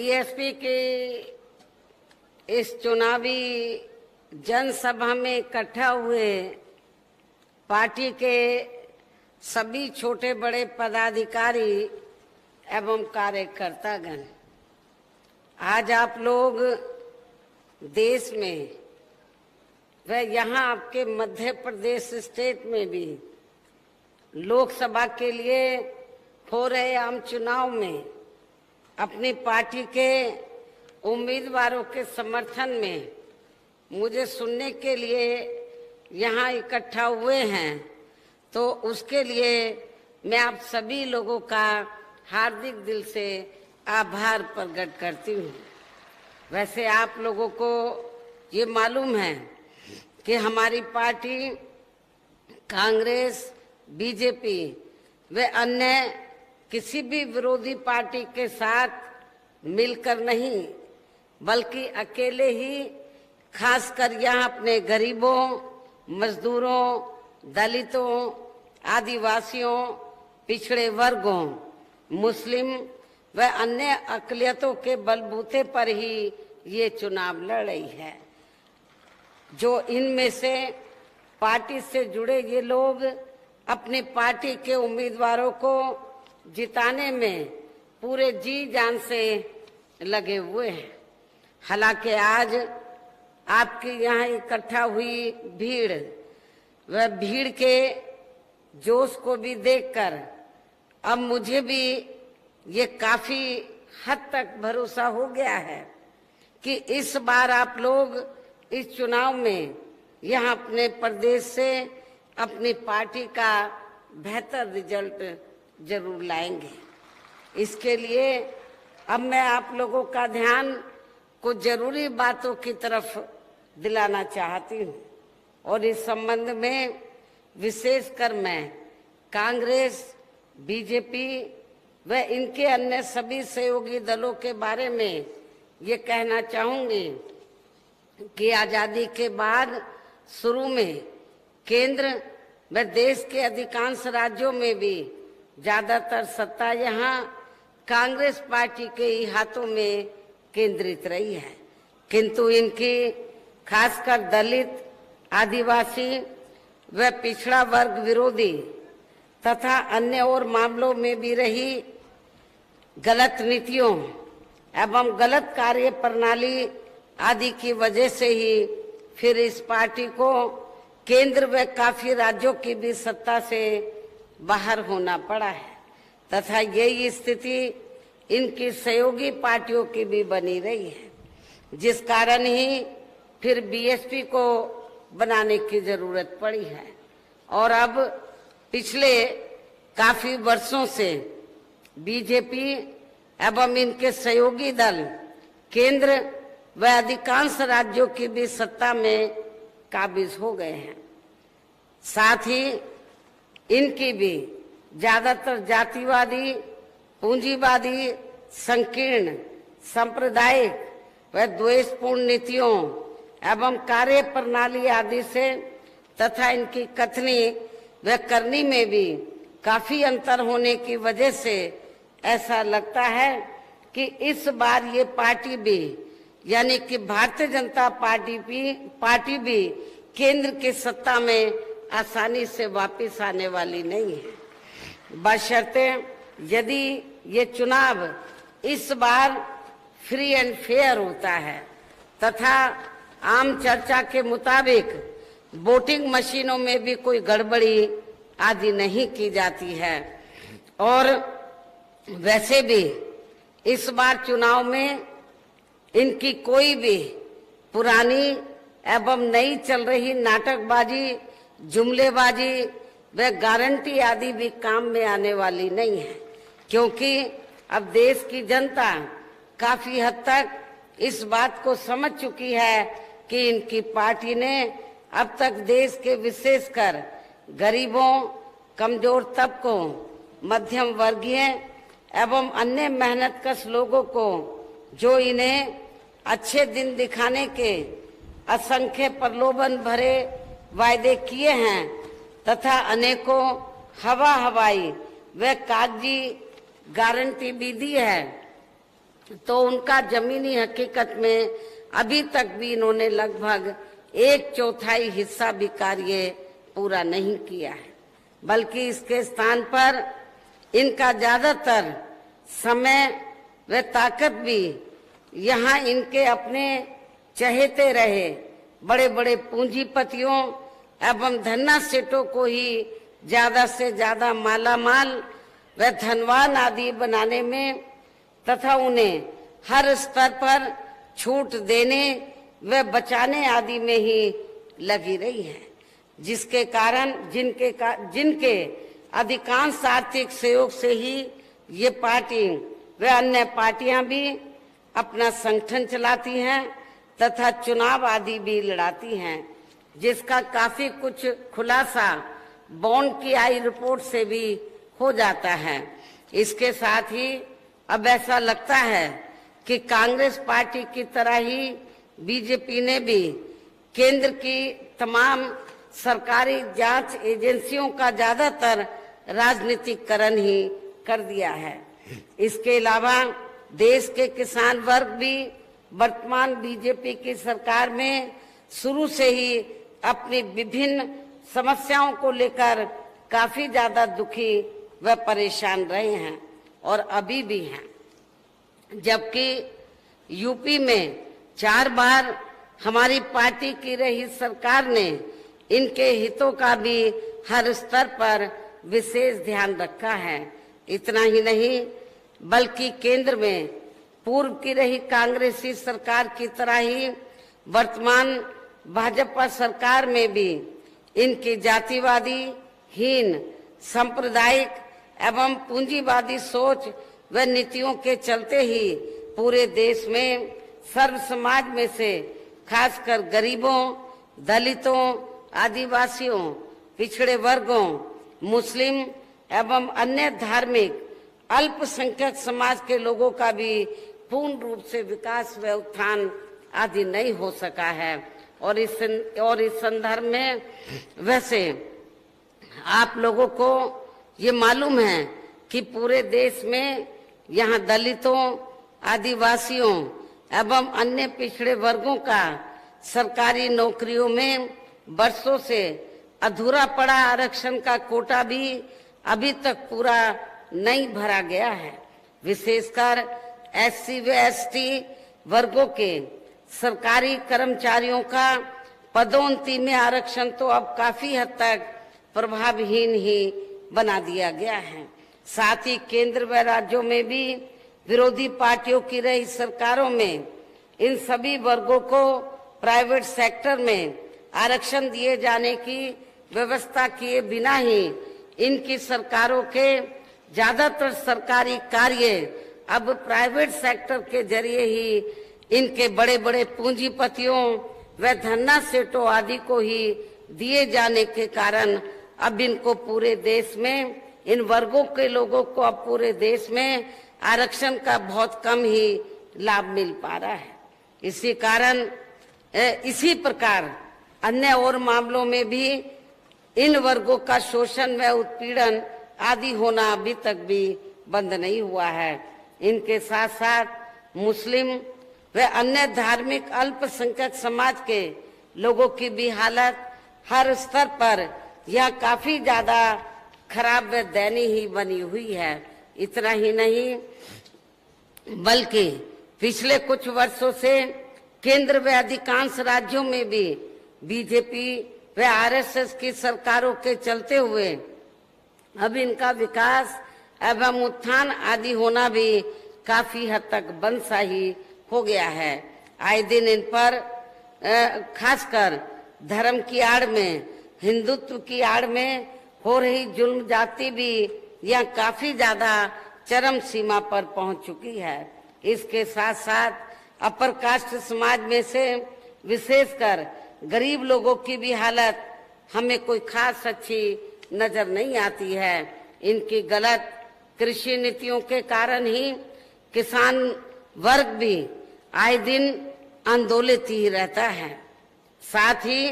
BSP के इस चुनावी जनसभा में इकट्ठा हुए पार्टी के सभी छोटे बड़े पदाधिकारी एवं कार्यकर्तागण, आज आप लोग देश में व यहाँ आपके मध्य प्रदेश स्टेट में भी लोकसभा के लिए हो रहे आम चुनाव में अपनी पार्टी के उम्मीदवारों के समर्थन में मुझे सुनने के लिए यहाँ इकट्ठा हुए हैं, तो उसके लिए मैं आप सभी लोगों का हार्दिक दिल से आभार प्रकट करती हूँ। वैसे आप लोगों को ये मालूम है कि हमारी पार्टी कांग्रेस, बीजेपी व अन्य किसी भी विरोधी पार्टी के साथ मिलकर नहीं, बल्कि अकेले ही खासकर यहाँ अपने गरीबों, मजदूरों, दलितों, आदिवासियों, पिछड़े वर्गों, मुस्लिम व अन्य अक़लियतों के बलबूते पर ही ये चुनाव लड़ रही है। जो इनमें से पार्टी से जुड़े ये लोग अपनी पार्टी के उम्मीदवारों को जिताने में पूरे जी जान से लगे हुए हैं। हालांकि आज आपके यहाँ इकट्ठा हुई भीड़, वह भीड़ के जोश को भी देखकर अब मुझे भी ये काफी हद तक भरोसा हो गया है कि इस बार आप लोग इस चुनाव में यहाँ अपने प्रदेश से अपनी पार्टी का बेहतर रिजल्ट जरूर लाएंगे। इसके लिए अब मैं आप लोगों का ध्यान कुछ जरूरी बातों की तरफ दिलाना चाहती हूँ और इस संबंध में विशेषकर मैं कांग्रेस, बीजेपी व इनके अन्य सभी सहयोगी दलों के बारे में ये कहना चाहूंगी कि आजादी के बाद शुरू में केंद्र व देश के अधिकांश राज्यों में भी ज्यादातर सत्ता यहाँ कांग्रेस पार्टी के ही हाथों में केंद्रित रही है, किंतु इनकी खासकर दलित, आदिवासी व पिछड़ा वर्ग विरोधी तथा अन्य और मामलों में भी रही गलत नीतियों एवं गलत कार्य प्रणाली आदि की वजह से ही फिर इस पार्टी को केंद्र व काफी राज्यों की भी सत्ता से बाहर होना पड़ा है तथा यही स्थिति इनकी सहयोगी पार्टियों की भी बनी रही है, जिस कारण ही फिर बीएसपी को बनाने की जरूरत पड़ी है। और अब पिछले काफी वर्षों से बीजेपी एवं इनके सहयोगी दल केंद्र व अधिकांश राज्यों की भी सत्ता में काबिज हो गए हैं। साथ ही इनकी भी ज्यादातर जातिवादी, पूंजीवादी, संकीर्ण, सांप्रदायिक व द्वेषपूर्ण नीतियों एवं कार्य प्रणाली आदि से तथा इनकी कथनी व करनी में भी काफी अंतर होने की वजह से ऐसा लगता है कि इस बार ये पार्टी भी यानी कि भारतीय जनता पार्टी भी केंद्र की सत्ता में आसानी से वापस आने वाली नहीं है, बशर्ते यदि ये चुनाव इस बार फ्री एंड फेयर होता है तथा आम चर्चा के मुताबिक वोटिंग मशीनों में भी कोई गड़बड़ी आदि नहीं की जाती है। और वैसे भी इस बार चुनाव में इनकी कोई भी पुरानी एवं नई चल रही नाटकबाजी, जुमलेबाजी व गारंटी आदि भी काम में आने वाली नहीं है, क्योंकि अब देश की जनता काफी हद तक इस बात को समझ चुकी है कि इनकी पार्टी ने अब तक देश के विशेषकर गरीबों, कमजोर तबकों, मध्यम वर्गीय एवं अन्य मेहनतकश लोगों को जो इन्हें अच्छे दिन दिखाने के असंख्य प्रलोभन भरे वायदे किए हैं तथा अनेकों हवाई व कागजी गारंटी भी दी है, तो उनका जमीनी हकीकत में अभी तक भी इन्होंने लगभग 1/4 हिस्सा भी कार्य पूरा नहीं किया है, बल्कि इसके स्थान पर इनका ज्यादातर समय व ताकत भी यहाँ इनके अपने चहेते रहे बड़े बड़े पूंजीपतियों एवं धन्ना सेठों को ही ज्यादा से ज्यादा मालामाल व धनवान आदि बनाने में तथा उन्हें हर स्तर पर छूट देने व बचाने आदि में ही लगी रही है, जिसके कारण जिनके अधिकांश आर्थिक सहयोग से ही ये पार्टी व अन्य पार्टियां भी अपना संगठन चलाती हैं तथा चुनाव आदि भी लड़ाती हैं, जिसका काफी कुछ खुलासा बॉन्ड की आई रिपोर्ट से भी हो जाता है। इसके साथ ही अब ऐसा लगता है कि कांग्रेस पार्टी की तरह ही बीजेपी ने भी केंद्र की तमाम सरकारी जांच एजेंसियों का ज्यादातर राजनीतिकरण ही कर दिया है। इसके अलावा देश के किसान वर्ग भी वर्तमान बीजेपी की सरकार में शुरू से ही अपनी विभिन्न समस्याओं को लेकर काफी ज्यादा दुखी व परेशान रहे हैं और अभी भी हैं, जबकि यूपी में 4 बार हमारी पार्टी की रही सरकार ने इनके हितों का भी हर स्तर पर विशेष ध्यान रखा है। इतना ही नहीं बल्कि केंद्र में पूर्व की रही कांग्रेसी सरकार की तरह ही वर्तमान भाजपा सरकार में भी इनकी जातिवादी हीन सांप्रदायिक एवं पूंजीवादी सोच व नीतियों के चलते ही पूरे देश में सर्व समाज में से खासकर गरीबों, दलितों, आदिवासियों, पिछड़े वर्गों, मुस्लिम एवं अन्य धार्मिक अल्पसंख्यक समाज के लोगों का भी पूर्ण रूप से विकास व उत्थान आदि नहीं हो सका है। और इस संदर्भ में वैसे आप लोगों को ये मालूम है कि पूरे देश में यहाँ दलितों, आदिवासियों एवं अन्य पिछड़े वर्गों का सरकारी नौकरियों में वर्षों से अधूरा पड़ा आरक्षण का कोटा भी अभी तक पूरा नहीं भरा गया है। विशेषकर SC व ST वर्गों के सरकारी कर्मचारियों का पदोन्नति में आरक्षण तो अब काफी हद तक प्रभावहीन ही बना दिया गया है। साथ ही केंद्र व राज्यों में भी विरोधी पार्टियों की रही सरकारों में इन सभी वर्गों को प्राइवेट सेक्टर में आरक्षण दिए जाने की व्यवस्था किए बिना ही इनकी सरकारों के ज्यादातर सरकारी कार्य अब प्राइवेट सेक्टर के जरिए ही इनके बड़े बड़े पूंजीपतियों व धन्ना सेठों आदि को ही दिए जाने के कारण अब इनको पूरे देश में इन वर्गों के लोगों को अब पूरे देश में आरक्षण का बहुत कम ही लाभ मिल पा रहा है। इसी कारण इसी प्रकार अन्य और मामलों में भी इन वर्गों का शोषण व उत्पीड़न आदि होना अभी तक भी बंद नहीं हुआ है। इनके साथ साथ मुस्लिम व अन्य धार्मिक अल्पसंख्यक समाज के लोगों की भी हालत हर स्तर पर यह काफी ज्यादा खराब व दयनीय ही बनी हुई है। इतना ही नहीं बल्कि पिछले कुछ वर्षों से केंद्र व अधिकांश राज्यों में भी बीजेपी व RSS की सरकारों के चलते हुए अब इनका विकास एवं उत्थान आदि होना भी काफी हद तक बंद सा ही हो गया है। आए दिन इन पर खासकर धर्म की आड़ में, हिंदुत्व की आड़ में हो रही जुल्म जाति भी यह काफी ज्यादा चरम सीमा पर पहुंच चुकी है। इसके साथ साथ अपर कास्ट समाज में से विशेषकर गरीब लोगों की भी हालत हमें कोई खास अच्छी नजर नहीं आती है। इनकी गलत कृषि नीतियों के कारण ही किसान वर्ग भी आए दिन आंदोलित ही रहता है। साथ ही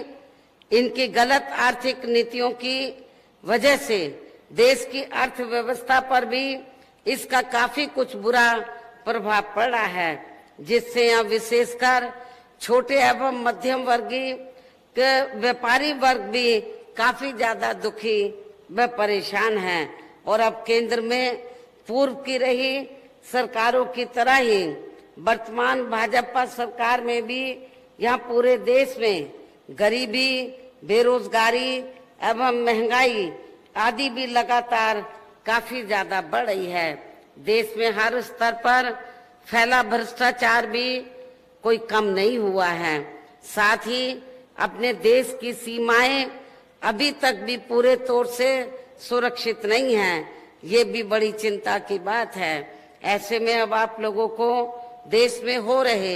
इनकी गलत आर्थिक नीतियों की वजह से देश की अर्थव्यवस्था पर भी इसका काफी कुछ बुरा प्रभाव पड़ा है, जिससे यहाँ विशेषकर छोटे एवं मध्यम वर्गीय के व्यापारी वर्ग भी काफी ज्यादा दुखी व परेशान हैं। और अब केंद्र में पूर्व की रही सरकारों की तरह ही वर्तमान भाजपा सरकार में भी यहाँ पूरे देश में गरीबी, बेरोजगारी एवं महंगाई आदि भी लगातार काफी ज्यादा बढ़ रही है। देश में हर स्तर पर फैला भ्रष्टाचार भी कोई कम नहीं हुआ है। साथ ही अपने देश की सीमाएं अभी तक भी पूरे तौर से सुरक्षित नहीं हैं। ये भी बड़ी चिंता की बात है। ऐसे में अब आप लोगों को देश में हो रहे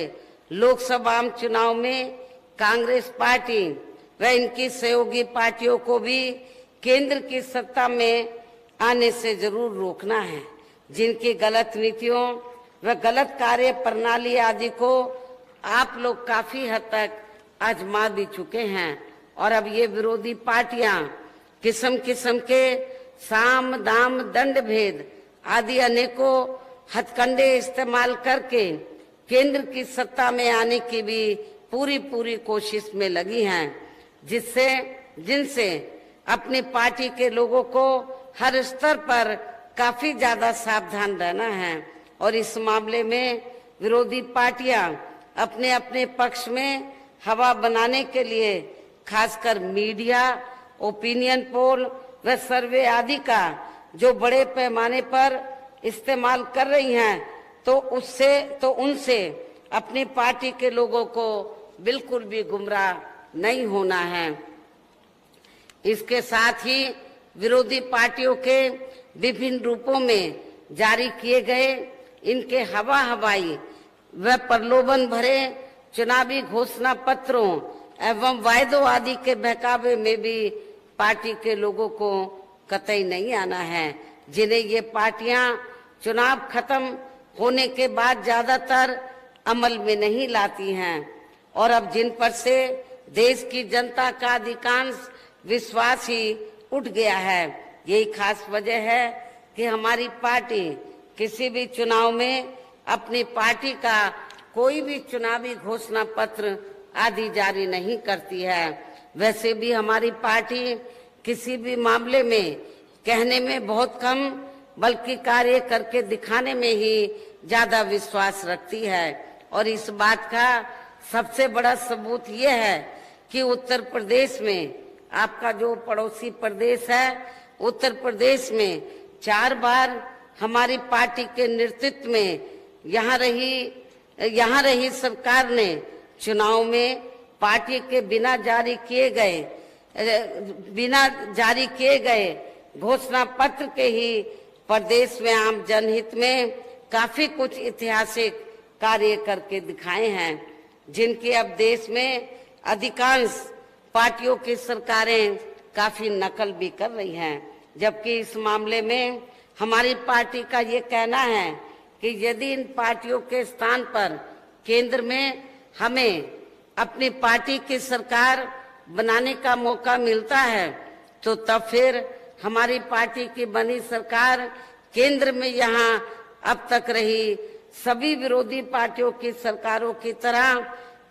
लोकसभा चुनाव में कांग्रेस पार्टी व इनकी सहयोगी पार्टियों को भी केंद्र की सत्ता में आने से जरूर रोकना है। जिनकी गलत नीतियों व गलत कार्य प्रणाली आदि को आप लोग काफी हद तक आजमा भी चुके हैं। और अब ये विरोधी पार्टियां किस्म किस्म के साम दाम दंड भेद आदि अनेकों हथकंडे इस्तेमाल करके केंद्र की सत्ता में आने की भी पूरी कोशिश में लगी हैं, जिनसे अपनी पार्टी के लोगों को हर स्तर पर काफी ज्यादा सावधान रहना है। और इस मामले में विरोधी पार्टियां अपने अपने पक्ष में हवा बनाने के लिए खासकर मीडिया, ओपिनियन पोल व सर्वे आदि का जो बड़े पैमाने पर इस्तेमाल कर रही हैं, तो उनसे अपनी पार्टी के लोगों को बिल्कुल भी गुमराह नहीं होना है। इसके साथ ही विरोधी पार्टियों के विभिन्न रूपों में जारी किए गए इनके हवाई व प्रलोभन भरे चुनावी घोषणा पत्रों एवं वायदों आदि के बहकावे में भी पार्टी के लोगों को कतई नहीं आना है, जिन्हें ये पार्टियां चुनाव खत्म होने के बाद ज्यादातर अमल में नहीं लाती हैं। और अब जिन पर से देश की जनता का अधिकांश विश्वास ही उठ गया है। यही खास वजह है कि हमारी पार्टी किसी भी चुनाव में अपनी पार्टी का कोई भी चुनावी घोषणा पत्र आदि जारी नहीं करती है। वैसे भी हमारी पार्टी किसी भी मामले में कहने में बहुत कम बल्कि कार्य करके दिखाने में ही ज्यादा विश्वास रखती है। और इस बात का सबसे बड़ा सबूत ये है कि उत्तर प्रदेश में, आपका जो पड़ोसी प्रदेश है, उत्तर प्रदेश में 4 बार हमारी पार्टी के नेतृत्व में यहाँ रही सरकार ने चुनाव में पार्टी के बिना जारी किए गए घोषणा पत्र के ही प्रदेश में आम जनहित में काफी कुछ ऐतिहासिक कार्य करके दिखाए हैं, जिनकी अब देश में अधिकांश पार्टियों की सरकारें काफी नकल भी कर रही हैं। जबकि इस मामले में हमारी पार्टी का ये कहना है कि यदि इन पार्टियों के स्थान पर केंद्र में हमें अपनी पार्टी की सरकार बनाने का मौका मिलता है, तो तब फिर हमारी पार्टी की बनी सरकार केंद्र में यहाँ अब तक रही सभी विरोधी पार्टियों की सरकारों की तरह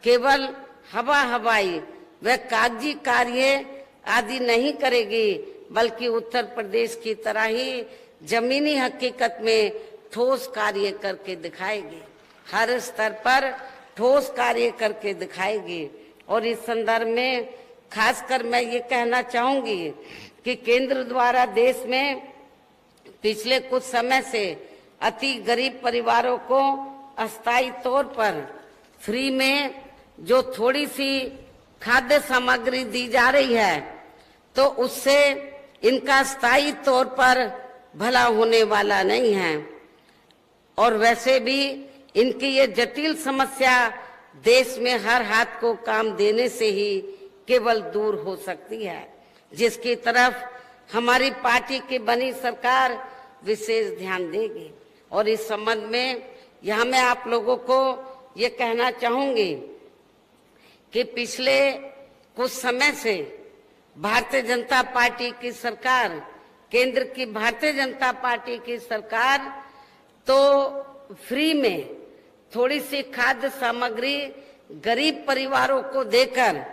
केवल हवाई व कागजी कार्य आदि नहीं करेगी, बल्कि उत्तर प्रदेश की तरह ही जमीनी हकीकत में ठोस कार्य करके दिखाएगी, हर स्तर पर ठोस कार्य करके दिखाएगी। और इस संदर्भ में खासकर मैं ये कहना चाहूंगी कि केंद्र द्वारा देश में पिछले कुछ समय से अति गरीब परिवारों को अस्थायी तौर पर फ्री में जो थोड़ी सी खाद्य सामग्री दी जा रही है, तो उससे इनका स्थायी तौर पर भला होने वाला नहीं है। और वैसे भी इनकी ये जटिल समस्या देश में हर हाथ को काम देने से ही केवल दूर हो सकती है, जिसकी तरफ हमारी पार्टी की बनी सरकार विशेष ध्यान देगी। और इस संबंध में यहाँ मैं आप लोगों को ये कहना चाहूंगी कि पिछले कुछ समय से भारतीय जनता पार्टी की सरकार, केंद्र की भारतीय जनता पार्टी की सरकार तो फ्री में थोड़ी सी खाद्य सामग्री गरीब परिवारों को देकर,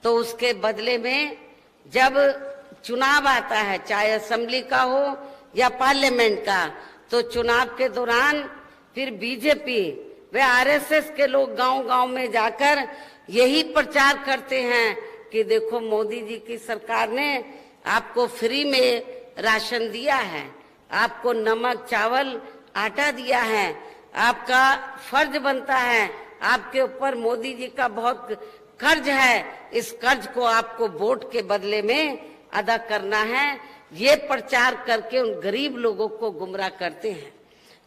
तो उसके बदले में जब चुनाव आता है, चाहे असेंबली का हो या पार्लियामेंट का, तो चुनाव के दौरान फिर बीजेपी व आरएसएस के लोग गांव-गांव में जाकर यही प्रचार करते हैं कि देखो मोदी जी की सरकार ने आपको फ्री में राशन दिया है, आपको नमक चावल आटा दिया है, आपका फर्ज बनता है, आपके ऊपर मोदी जी का बहुत कर्ज है, इस कर्ज को आपको वोट के बदले में अदा करना है। ये प्रचार करके उन गरीब लोगों को गुमराह करते हैं,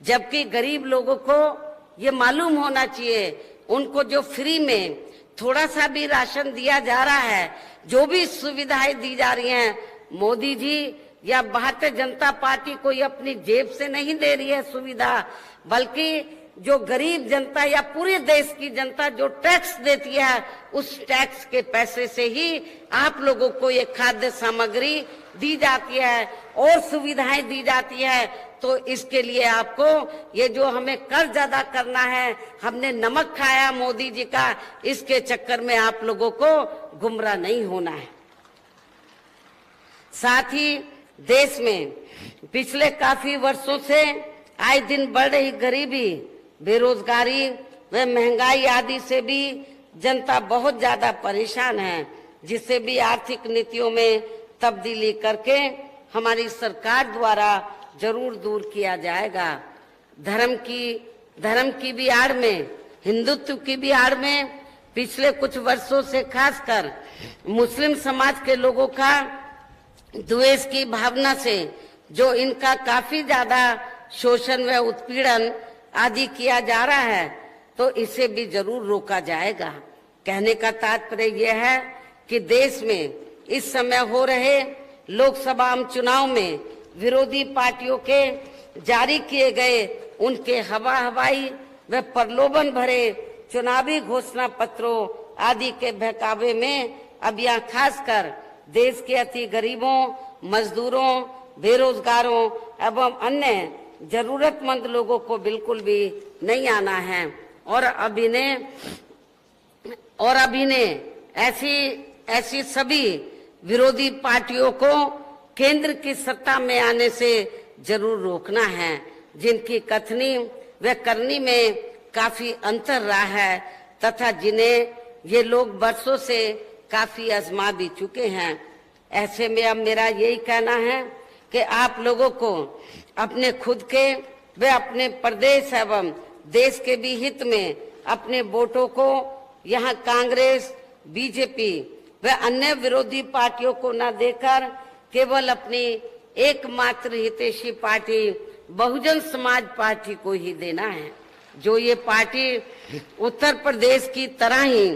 जबकि गरीब लोगों को ये मालूम होना चाहिए, उनको जो फ्री में थोड़ा सा भी राशन दिया जा रहा है, जो भी सुविधाएं दी जा रही हैं, मोदी जी या भारतीय जनता पार्टी कोई अपनी जेब से नहीं दे रही है सुविधा, बल्कि जो गरीब जनता या पूरे देश की जनता जो टैक्स देती है, उस टैक्स के पैसे से ही आप लोगों को ये खाद्य सामग्री दी जाती है और सुविधाएं दी जाती है। तो इसके लिए आपको ये जो हमें कर्ज अदा करना है, हमने नमक खाया मोदी जी का, इसके चक्कर में आप लोगों को गुमराह नहीं होना है। साथ ही देश में पिछले काफी वर्षों से आए दिन बढ़ रही गरीबी, बेरोजगारी व महंगाई आदि से भी जनता बहुत ज्यादा परेशान है, जिससे भी आर्थिक नीतियों में तब्दीली करके हमारी सरकार द्वारा जरूर दूर किया जाएगा। धर्म की भी आड़ में, हिंदुत्व की भी आड़ में पिछले कुछ वर्षों से खासकर मुस्लिम समाज के लोगों का द्वेष की भावना से जो इनका काफी ज्यादा शोषण व उत्पीड़न आदि किया जा रहा है, तो इसे भी जरूर रोका जाएगा। कहने का तात्पर्य यह है कि देश में इस समय हो रहे लोकसभा चुनाव में विरोधी पार्टियों के जारी किए गए उनके हवाई व प्रलोभन भरे चुनावी घोषणा पत्रों आदि के बहकावे में अब यहाँ खासकर देश के अति गरीबों, मजदूरों, बेरोजगारों एवं अन्य जरूरतमंद लोगों को बिल्कुल भी नहीं आना है। और अभी ने ऐसी सभी विरोधी पार्टियों को केंद्र की सत्ता में आने से जरूर रोकना है, जिनकी कथनी व करनी में काफी अंतर रहा है तथा जिन्हें ये लोग बरसों से काफी आजमा भी चुके हैं। ऐसे में अब मेरा यही कहना है कि आप लोगों को अपने खुद के व अपने प्रदेश एवं देश के भी हित में अपने वोटों को यहाँ कांग्रेस, बीजेपी व अन्य विरोधी पार्टियों को न देकर केवल अपनी एकमात्र हितैषी पार्टी बहुजन समाज पार्टी को ही देना है, जो ये पार्टी उत्तर प्रदेश की तरह ही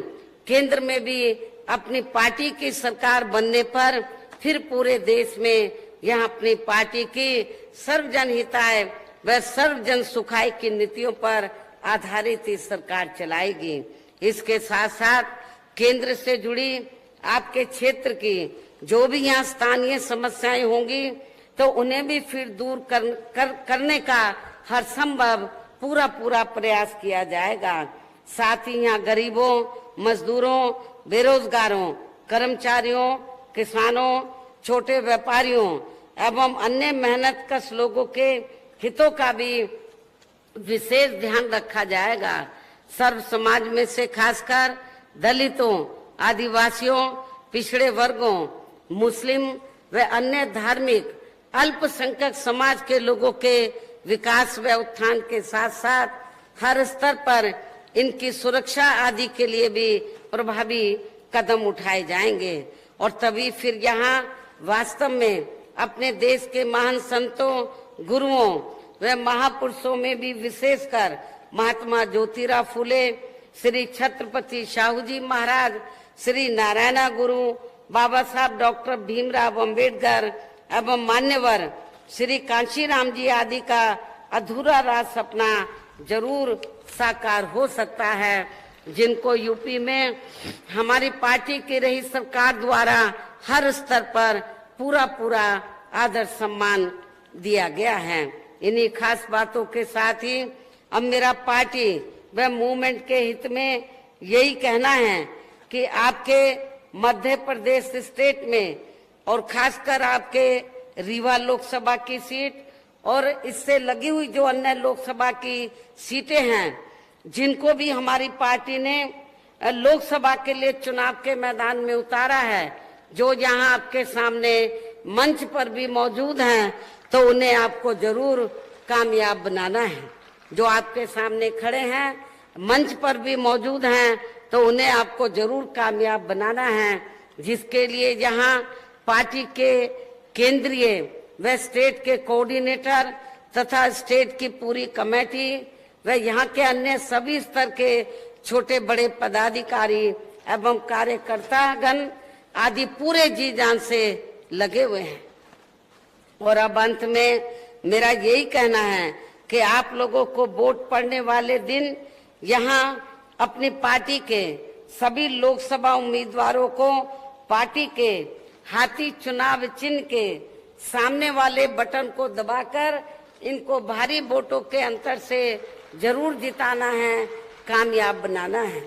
केंद्र में भी अपनी पार्टी की सरकार बनने पर फिर पूरे देश में यहाँ अपनी पार्टी की सर्वजन हिताय व सर्वजन सुखाय की नीतियों पर आधारित ही सरकार चलाएगी। इसके साथ साथ केंद्र से जुड़ी आपके क्षेत्र की जो भी यहाँ स्थानीय समस्याएं होंगी, तो उन्हें भी फिर दूर करने का हर संभव पूरा प्रयास किया जाएगा। साथ ही यहाँ गरीबों, मजदूरों, बेरोजगारों, कर्मचारियों, किसानों, छोटे व्यापारियों एवं अन्य मेहनतकश लोगों के हितों का भी विशेष ध्यान रखा जाएगा। सर्व समाज में से खासकर दलितों, आदिवासियों, पिछड़े वर्गों, मुस्लिम व अन्य धार्मिक अल्पसंख्यक समाज के लोगों के विकास व उत्थान के साथ साथ हर स्तर पर इनकी सुरक्षा आदि के लिए भी प्रभावी कदम उठाए जाएंगे। और तभी फिर यहाँ वास्तव में अपने देश के महान संतों, गुरुओं व महापुरुषों में भी विशेषकर महात्मा ज्योतिराव फुले, श्री छत्रपति शाहू जी महाराज, श्री नारायण गुरु, बाबा साहब डॉक्टर भीमराव अंबेडकर एवं मान्यवर श्री कांशीराम जी आदि का अधूरा राज सपना जरूर साकार हो सकता है, जिनको यूपी में हमारी पार्टी की रही सरकार द्वारा हर स्तर पर पूरा आदर सम्मान दिया गया है। इन्हीं खास बातों के साथ ही अब मेरा पार्टी व मूवमेंट के हित में यही कहना है कि आपके मध्य प्रदेश स्टेट में और खासकर आपके रीवा लोकसभा की सीट और इससे लगी हुई जो अन्य लोकसभा की सीटें हैं, जिनको भी हमारी पार्टी ने लोकसभा के लिए चुनाव के मैदान में उतारा है, जो यहाँ आपके सामने मंच पर भी मौजूद हैं, तो उन्हें आपको जरूर कामयाब बनाना है। जो आपके सामने खड़े हैं, मंच पर भी मौजूद हैं, तो उन्हें आपको जरूर कामयाब बनाना है, जिसके लिए यहाँ पार्टी के केंद्रीय व स्टेट के कोऑर्डिनेटर तथा स्टेट की पूरी कमेटी व यहाँ के अन्य सभी स्तर के छोटे बड़े पदाधिकारी एवं कार्यकर्तागण आदि पूरे जी जान से लगे हुए हैं। और अब अंत में मेरा यही कहना है कि आप लोगों को वोट पड़ने वाले दिन यहाँ अपनी पार्टी के सभी लोकसभा उम्मीदवारों को पार्टी के हाथी चुनाव चिन्ह के सामने वाले बटन को दबाकर इनको भारी वोटों के अंतर से जरूर जिताना है, कामयाब बनाना है।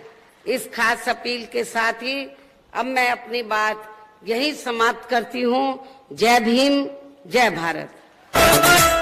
इस खास अपील के साथ ही अब मैं अपनी बात यही समाप्त करती हूँ। जय भीम, जय भारत।